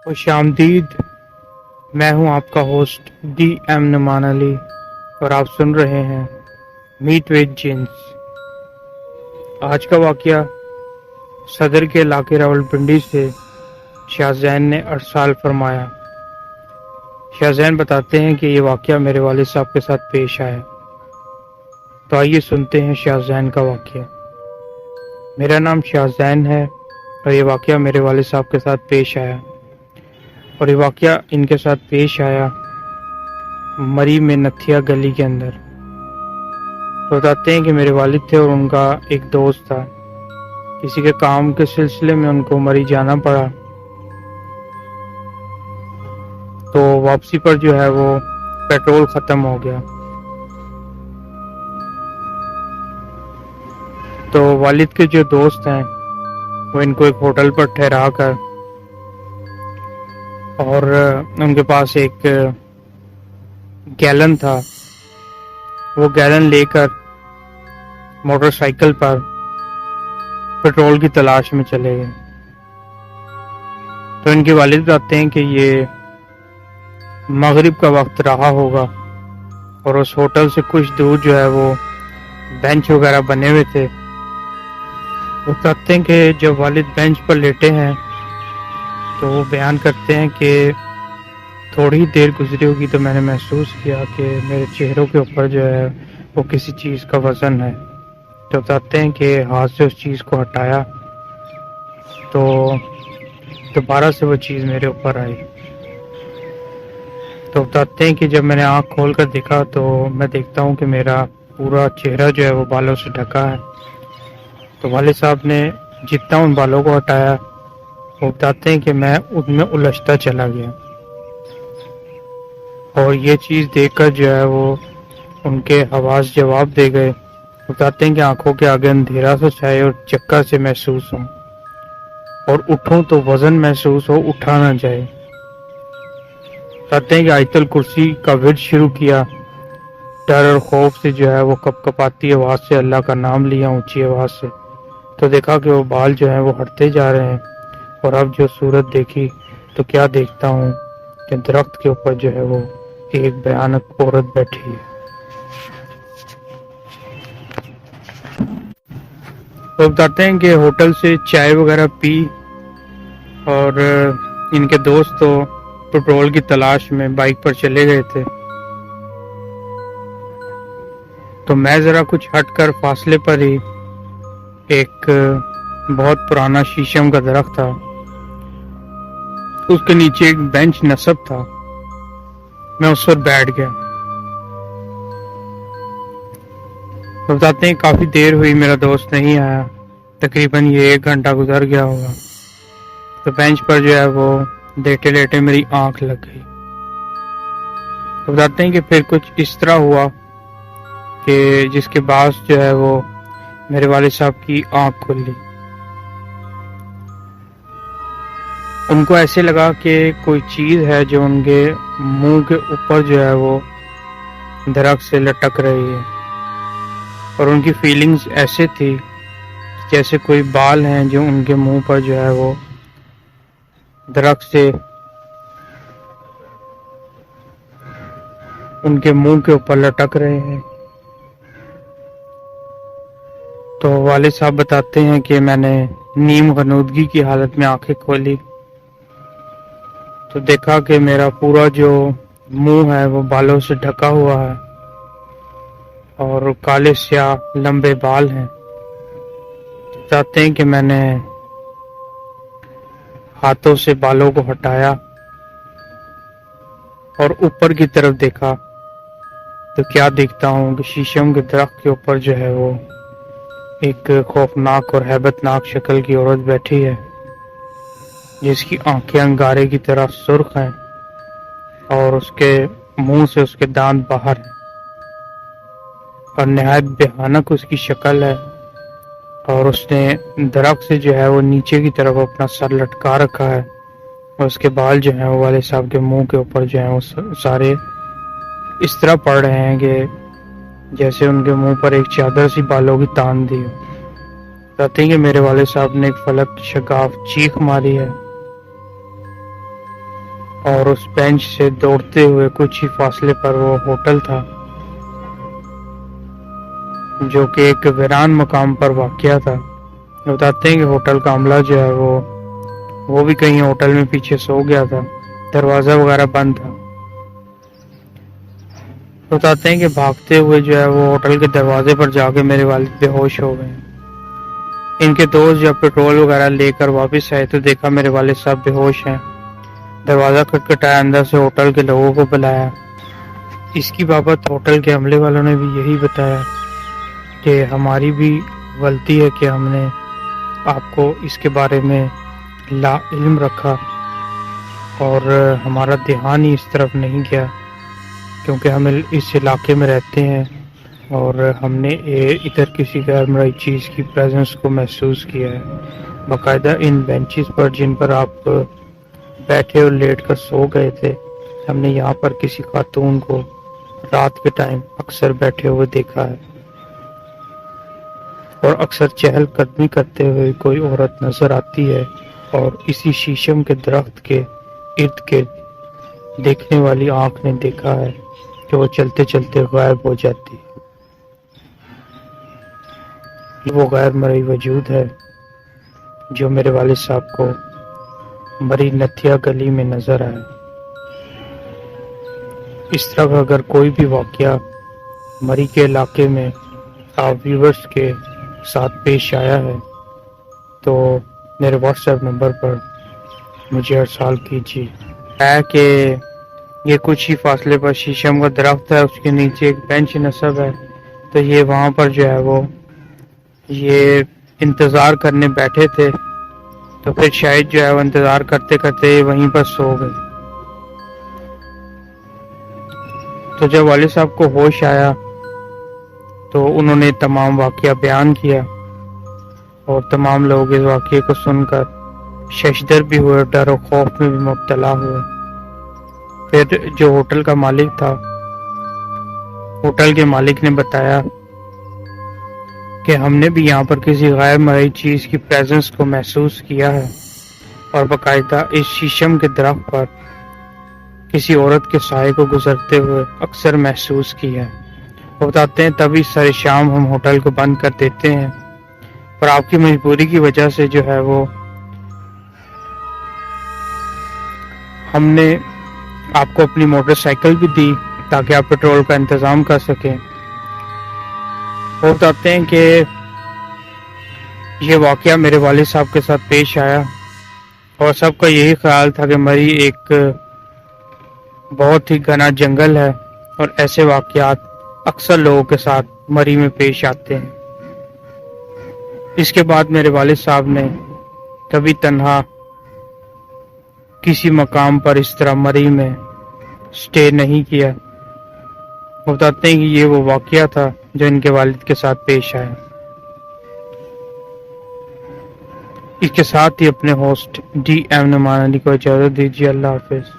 خوش آمدید. میں ہوں آپ کا ہوسٹ ڈی ایم نعمان علی اور آپ سن رہے ہیں میٹ وتھ جنس. آج کا واقعہ صدر کے علاقے راولپنڈی سے شاہ زین نے ارسال فرمایا. شاہ زین بتاتے ہیں کہ یہ واقعہ میرے والد صاحب کے ساتھ پیش آیا. تو آئیے سنتے ہیں شاہ زین کا واقعہ. میرا نام شاہ زین ہے اور یہ واقعہ میرے والد صاحب کے ساتھ پیش آیا. اور یہ واقعہ ان کے ساتھ پیش آیا مری میں نتھیا گلی کے اندر. بتاتے ہیں کہ میرے والد تھے اور ان کا ایک دوست تھا. کسی کے کام کے سلسلے میں ان کو مری جانا پڑا. تو واپسی پر جو ہے وہ پیٹرول ختم ہو گیا. تو والد کے جو دوست ہیں وہ ان کو ایک ہوٹل پر ٹھہرا کر اور ان کے پاس ایک گیلن تھا. وہ گیلن لے کر موٹر سائیکل پر پیٹرول کی تلاش میں چلے گئے. تو ان کے والد بتاتے ہیں کہ یہ مغرب کا وقت رہا ہوگا اور اس ہوٹل سے کچھ دور جو ہے وہ بینچ وغیرہ بنے ہوئے تھے. وہ بتاتے ہیں کہ جب والد بینچ پر لیٹے ہیں تو وہ بیان کرتے ہیں کہ تھوڑی دیر گزری ہوگی تو میں نے محسوس کیا کہ میرے چہروں کے اوپر جو ہے وہ کسی چیز کا وزن ہے. تو بتاتے ہیں کہ ہاتھ سے اس چیز کو ہٹایا تو دوبارہ سے وہ چیز میرے اوپر آئی. تو بتاتے ہیں کہ جب میں نے آنکھ کھول کر دیکھا تو میں دیکھتا ہوں کہ میرا پورا چہرہ جو ہے وہ بالوں سے ڈھکا ہے. تو والد صاحب نے جتنا ان بالوں کو ہٹایا وہ بتاتے ہیں کہ میں ان میں الجھتا چلا گیا. اور یہ چیز دیکھ کر جو ہے وہ ان کے حواس جواب دے گئے. بتاتے ہیں کہ آنکھوں کے آگے اندھیرا سا چھائے اور چکر سے محسوس ہوں اور اٹھوں تو وزن محسوس ہو اٹھا نہ جائے. بتاتے ہیں کہ آیت الکرسی کا ورد شروع کیا. ڈر اور خوف سے جو ہے وہ کپ کپاتی آواز سے اللہ کا نام لیا اونچی آواز سے. تو دیکھا کہ وہ بال جو ہیں وہ ہٹتے جا رہے ہیں. اور اب جو صورت دیکھی تو کیا دیکھتا ہوں کہ درخت کے اوپر جو ہے وہ ایک بھیانک عورت بیٹھی ہے. تو بتاتے ہیں کہ ہوٹل سے چائے وغیرہ پی اور ان کے دوست تو پیٹرول کی تلاش میں بائک پر چلے گئے تھے. تو میں ذرا کچھ ہٹ کر فاصلے پر ہی ایک بہت پرانا شیشم کا درخت تھا. اس کے نیچے ایک بینچ نصب تھا. میں اس پر بیٹھ گیا. بتاتے ہیں کافی دیر ہوئی میرا دوست نہیں آیا. تقریباً یہ 1 گھنٹہ گزر گیا ہوگا. تو بینچ پر جو ہے وہ لیٹے لیٹے میری آنکھ لگ گئی. تو بتاتے ہیں کہ پھر کچھ اس طرح ہوا کہ جس کے باعث جو ہے وہ میرے والد صاحب کی آنکھ کھل لی. ان کو ایسے لگا کہ کوئی چیز ہے جو ان کے منہ کے اوپر جو ہے وہ درخت سے لٹک رہی ہے. اور ان کی فیلنگز ایسے تھی جیسے کوئی بال ہیں جو ان کے منہ پر جو ہے وہ درخت سے ان کے منہ کے اوپر لٹک رہے ہیں. تو والد صاحب بتاتے ہیں کہ میں نے نیم غنودگی کی حالت میں آنکھیں کھولی تو دیکھا کہ میرا پورا جو منہ ہے وہ بالوں سے ڈھکا ہوا ہے اور کالے سیاہ لمبے بال ہیں. بتاتے ہیں کہ میں نے ہاتھوں سے بالوں کو ہٹایا اور اوپر کی طرف دیکھا تو کیا دیکھتا ہوں کہ شیشم کے درخت کے اوپر جو ہے وہ ایک خوفناک اور ہیبت ناک شکل کی عورت بیٹھی ہے جس کی آنکھیں انگارے کی طرح سرخ ہیں اور اس کے منہ سے اس کے دانت باہر ہیں اور نہایت بھیانک اس کی شکل ہے. اور اس نے درخت سے جو ہے وہ نیچے کی طرف اپنا سر لٹکا رکھا ہے اور اس کے بال جو ہیں وہ والد صاحب کے منہ کے اوپر جو ہیں وہ سارے اس طرح پڑ رہے ہیں کہ جیسے ان کے منہ پر ایک چادر سی بالوں کی تان دی ہو. کہتے ہیں کہ میرے والد صاحب نے ایک فلک شگاف چیخ ماری ہے اور اس بینچ سے دوڑتے ہوئے کچھ ہی فاصلے پر وہ ہوٹل تھا جو کہ ایک ویران مقام پر واقع تھا۔ بتاتے ہیں کہ ہوٹل کا عملہ جو ہے وہ بھی کہیں ہوٹل میں پیچھے سو گیا تھا، دروازہ وغیرہ بند تھا۔ بتاتے ہیں کہ بھاگتے ہوئے جو ہے وہ ہوٹل کے دروازے پر جا کے میرے والد بے ہوش ہو گئے۔ ان کے دوست جب پیٹرول وغیرہ لے کر واپس آئے تو دیکھا میرے والد صاحب بے ہوش ہیں۔ دروازہ کھٹکھٹایا، اندر سے ہوٹل کے لوگوں کو بلایا۔ اس کی بابت ہوٹل کے عملے والوں نے بھی یہی بتایا کہ ہماری بھی غلطی ہے کہ ہم نے آپ کو اس کے بارے میں لا علم رکھا اور ہمارا دھیان ہی اس طرف نہیں گیا، کیونکہ ہم اس علاقے میں رہتے ہیں اور ہم نے ادھر کسی غیر مرئی چیز کی پریزنس کو محسوس کیا ہے۔ باقاعدہ ان بینچز پر جن پر آپ بیٹھے اور لیٹ کر سو گئے تھے، ہم نے یہاں پر کسی خاتون کو رات کے ٹائم اکثر بیٹھے ہوئے دیکھا ہے، اور اکثر چہل قدمی کرتے ہوئے کوئی عورت نظر آتی ہے اور اسی شیشم کے درخت کے ارد گرد دیکھنے والی آنکھ نے دیکھا ہے کہ وہ چلتے چلتے غائب ہو جاتی ہے۔ وہ غیر مرئی وجود ہے جو میرے والد صاحب کو مری نتھیا گلی میں نظر آئے۔ اس طرح اگر کوئی بھی واقعہ مری کے علاقے میں آپ ویورز کے ساتھ پیش آیا ہے تو میرے واٹس ایپ نمبر پر مجھے ارسال کیجیے۔ ہے کہ یہ کچھ ہی فاصلے پر شیشم کا درخت ہے، اس کے نیچے ایک بینچ نصب ہے، تو یہ وہاں پر جو ہے وہ یہ انتظار کرنے بیٹھے تھے، تو پھر شاید جو ہے وہ انتظار کرتے کرتے وہیں پر سو گئے۔ تو جب والد صاحب کو ہوش آیا تو انہوں نے تمام واقعہ بیان کیا، اور تمام لوگ اس واقعے کو سن کر ششدر بھی ہوئے، ڈر و خوف میں بھی مبتلا ہوئے۔ پھر جو ہوٹل کا مالک تھا، ہوٹل کے مالک نے بتایا کہ ہم نے بھی یہاں پر کسی غیر مرئی چیز کی پریزنس کو محسوس کیا ہے، اور باقاعدہ اس شیشم کے درخت پر کسی عورت کے سائے کو گزرتے ہوئے اکثر محسوس کیا ہے۔ وہ بتاتے ہیں تبھی سر شام ہم ہوٹل کو بند کر دیتے ہیں، اور آپ کی مجبوری کی وجہ سے جو ہے وہ ہم نے آپ کو اپنی موٹر سائیکل بھی دی تاکہ آپ پیٹرول کا انتظام کر سکیں۔ وہ بتاتے ہیں کہ یہ واقعہ میرے والد صاحب کے ساتھ پیش آیا، اور سب کا یہی خیال تھا کہ مری ایک بہت ہی گھنا جنگل ہے، اور ایسے واقعات اکثر لوگوں کے ساتھ مری میں پیش آتے ہیں۔ اس کے بعد میرے والد صاحب نے کبھی تنہا کسی مقام پر اس طرح مری میں سٹے نہیں کیا۔ وہ بتاتے ہیں کہ یہ وہ واقعہ تھا جو ان کے والد کے ساتھ پیش آیا۔ اس کے ساتھ ہی اپنے ہوسٹ ڈی ایم نعمان علی کو اجازت دیجیے۔ اللہ حافظ۔